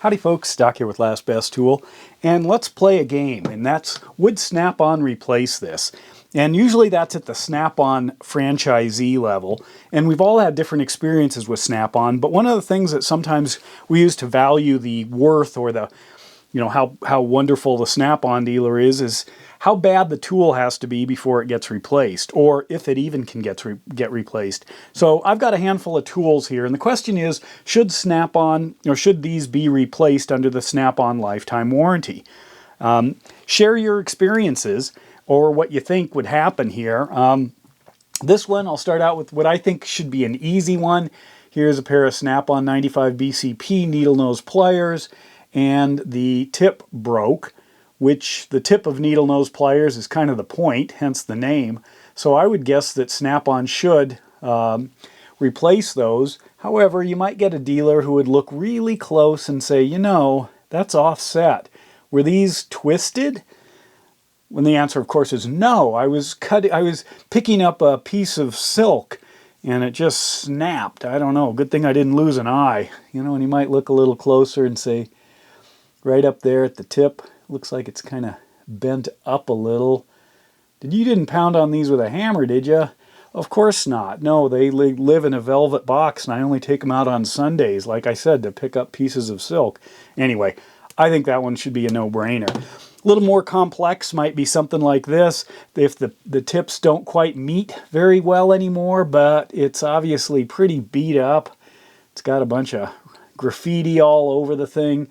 Howdy folks, Doc here with Last Best Tool, and let's play a game, and that's would Snap-on replace this? And usually that's at the Snap-on franchisee level, and we've all had different experiences with Snap-on, but one of the things that sometimes we use to value the worth or the, how wonderful the Snap-on dealer is how bad the tool has to be before it gets replaced, or if it even can get replaced. So I've got a handful of tools here, and the question is, should Snap-on, or should these be replaced under the Snap-on lifetime warranty? Share your experiences, or what you think would happen here. This one, I'll start out with what I think should be an easy one. Here's a pair of Snap-on 95 BCP needle nose pliers, and the tip broke, which the tip of needle nose pliers is kind of the point, hence the name. So I would guess that Snap-on should replace those. However, you might get a dealer who would look really close and say, that's offset. Were these twisted? When the answer, of course, is no. I was picking up a piece of silk and it just snapped. I don't know. Good thing I didn't lose an eye. And you might look a little closer and say, right up there at the tip, looks like it's kind of bent up a little. You didn't pound on these with a hammer, did you? Of course not. No, they live in a velvet box, and I only take them out on Sundays, like I said, to pick up pieces of silk. Anyway, I think that one should be a no-brainer. A little more complex might be something like this. If the tips don't quite meet very well anymore, but it's obviously pretty beat up. It's got a bunch of graffiti all over the thing.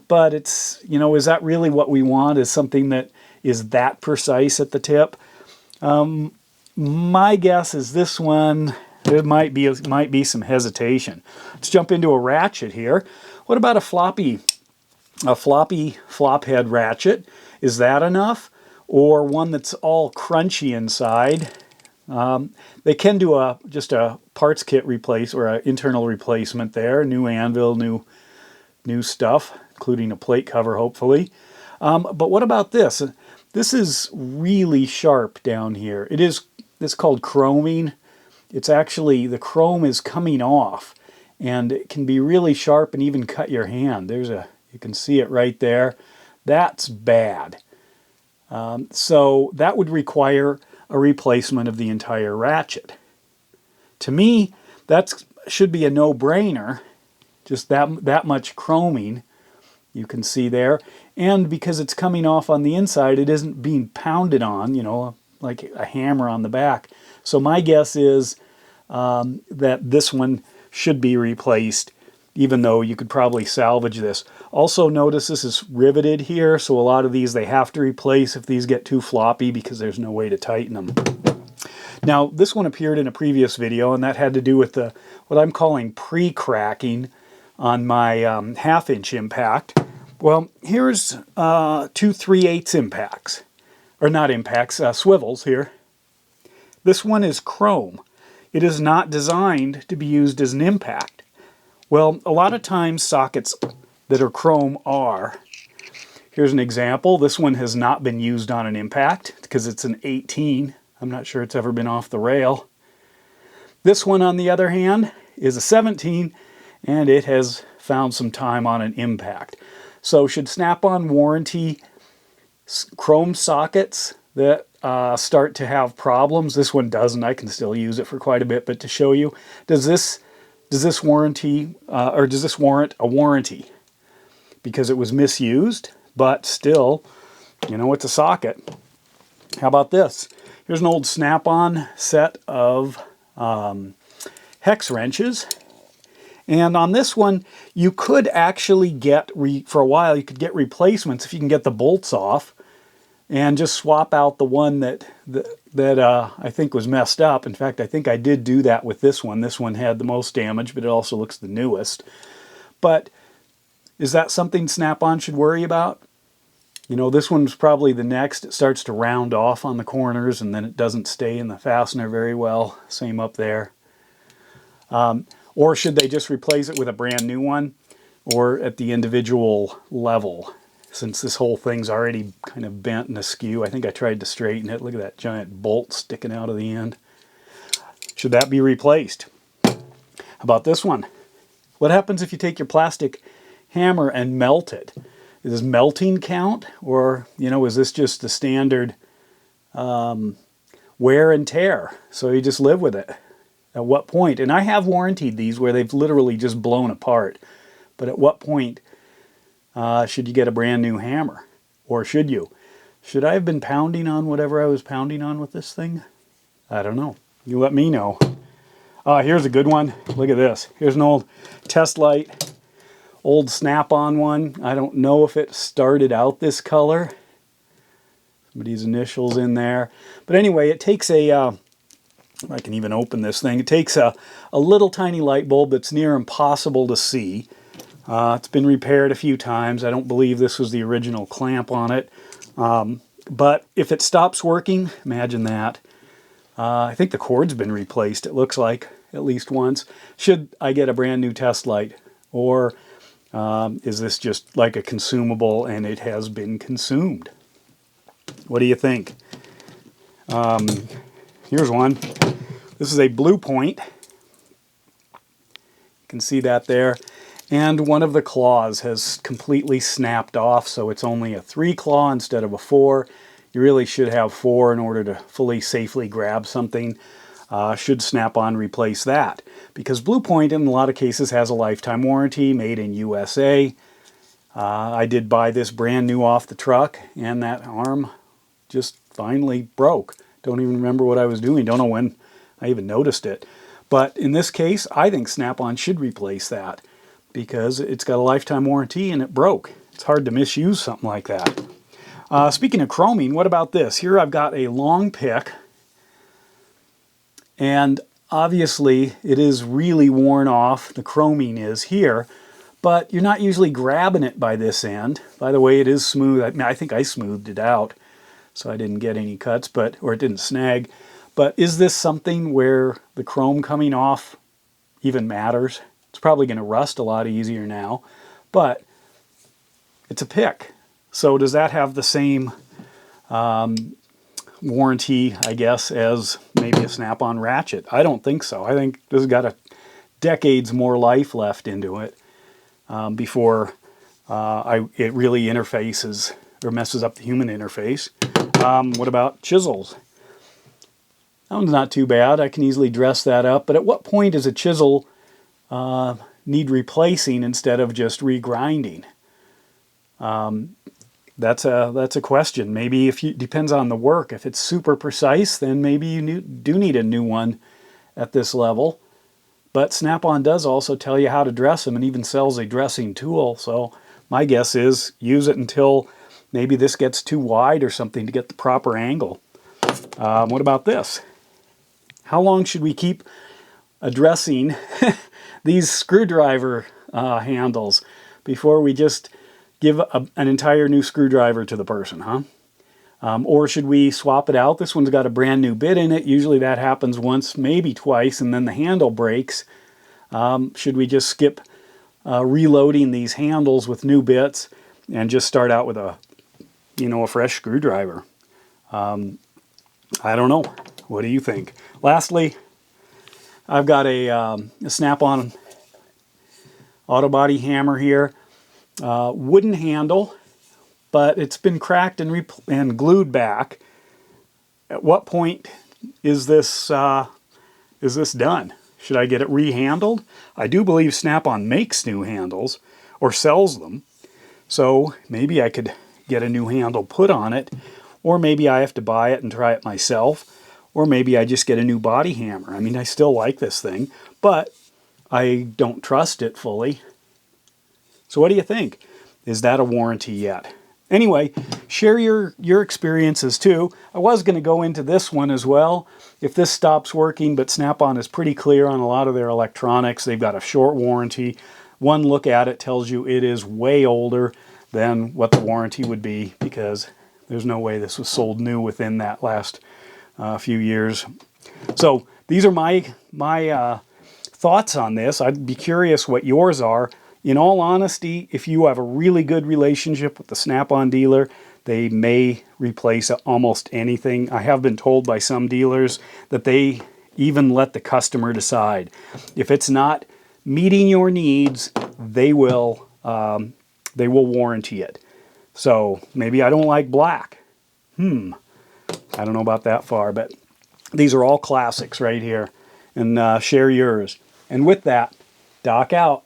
But it's, is that really what we want? Is something that is that precise at the tip? My guess is this one, there might be some hesitation. Let's jump into a ratchet here. What about a floppy flop head ratchet? Is that enough? Or one that's all crunchy inside? They can do just a parts kit replace or an internal replacement there. New anvil, new stuff, including a plate cover, hopefully. But what about this? This is really sharp down here. It's called chroming. It's actually, the chrome is coming off, and it can be really sharp and even cut your hand. You can see it right there. That's bad. So that would require a replacement of the entire ratchet. To me, that should be a no-brainer. Just that much chroming, you can see there. And because it's coming off on the inside, it isn't being pounded on, like a hammer on the back. So my guess is that this one should be replaced, even though you could probably salvage this. Also notice this is riveted here, so a lot of these they have to replace if these get too floppy because there's no way to tighten them. Now, this one appeared in a previous video, and that had to do with what I'm calling pre-cracking on my 1/2-inch impact. Well, here's 2 3/8 impacts. Or not impacts, swivels here. This one is chrome. It is not designed to be used as an impact. Well, a lot of times sockets that are chrome are. Here's an example. This one has not been used on an impact because it's an 18. I'm not sure it's ever been off the rail. This one, on the other hand, is a 17, and it has found some time on an impact. So should Snap-on warranty chrome sockets that start to have problems? This one doesn't. I can still use it for quite a bit, but to show you, does this warranty, or does this warrant a warranty? Because it was misused, but still, it's a socket. How about this? Here's an old Snap-on set of hex wrenches. And on this one, you could actually get, for a while, you could get replacements if you can get the bolts off and just swap out the one that I think was messed up. In fact, I think I did do that with this one. This one had the most damage, but it also looks the newest. But is that something Snap-on should worry about? This one's probably the next. It starts to round off on the corners, and then it doesn't stay in the fastener very well. Same up there. Or should they just replace it with a brand new one, or at the individual level? Since this whole thing's already kind of bent and askew, I think I tried to straighten it. Look at that giant bolt sticking out of the end. Should that be replaced? How about this one? What happens if you take your plastic hammer and melt it. Does melting count? Or, is this just the standard wear and tear? So you just live with it. At what point? And I have warrantied these where they've literally just blown apart. But at what point should you get a brand new hammer? Or should you? Should I have been pounding on whatever I was pounding on with this thing? I don't know. You let me know. Here's a good one. Look at this. Here's an old test light, old Snap-on one. I don't know if it started out this color. Somebody's initials in there. But anyway, it takes I can even open this thing. It takes a little tiny light bulb that's near impossible to see. It's been repaired a few times. I don't believe this was the original clamp on it. But if it stops working, imagine that. I think the cord's been replaced, it looks like, at least once. Should I get a brand new test light? Or is this just like a consumable and it has been consumed? What do you think? Here's one. This is a Blue Point. You can see that there. And one of the claws has completely snapped off, so it's only a 3 claw instead of a 4. You really should have 4 in order to fully safely grab something. Should Snap-on replace that? Because Blue Point in a lot of cases has a lifetime warranty, made in USA. I did buy this brand new off the truck, and that arm just finally broke. Don't even remember what I was doing. Don't know when I even noticed it. But in this case, I think Snap-on should replace that because it's got a lifetime warranty and it broke. It's hard to misuse something like that. Speaking of chroming, what about this? Here I've got a long pick, and obviously it is really worn off. The chroming is here, but you're not usually grabbing it by this end. By the way, it is smooth. I think I smoothed it out, so I didn't get any cuts, or it didn't snag. But is this something where the chrome coming off even matters? It's probably going to rust a lot easier now, but it's a pick. So does that have the same warranty, I guess, as maybe a Snap-on ratchet? I don't think so. I think this has got decades more life left into it before it really interfaces or messes up the human interface. What about chisels? That one's not too bad. I can easily dress that up. But at what point does a chisel need replacing instead of just regrinding? That's a question. Maybe depends on the work. If it's super precise, then maybe you do need a new one at this level. But Snap-on does also tell you how to dress them and even sells a dressing tool. So my guess is use it until maybe this gets too wide or something to get the proper angle. What about this? How long should we keep addressing these screwdriver handles before we just give an entire new screwdriver to the person, huh? Or should we swap it out? This one's got a brand new bit in it. Usually that happens once, maybe twice, and then the handle breaks. Should we just skip reloading these handles with new bits and just start out with a fresh screwdriver? I don't know. What do you think? Lastly, I've got a Snap-on auto body hammer here. Wooden handle, but it's been cracked and glued back. At what point is this done? Should I get it rehandled? I do believe Snap-on makes new handles or sells them, so maybe I could get a new handle put on it, or maybe I have to buy it and try it myself, or maybe I just get a new body hammer. I mean, I still like this thing, but I don't trust it fully. So what do you think? Is that a warranty yet? Anyway, share your experiences too. I was going to go into this one as well. If this stops working, but Snap-on is pretty clear on a lot of their electronics. They've got a short warranty. One look at it tells you it is way older than what the warranty would be, because there's no way this was sold new within that last few years. So these are my thoughts on this. I'd be curious what yours are. In all honesty, if you have a really good relationship with the Snap-on dealer, they may replace almost anything. I have been told by some dealers that they even let the customer decide. If it's not meeting your needs, they will they will warranty it. So maybe I don't like black. I don't know about that far, but these are all classics right here. And share yours. And with that, Doc out.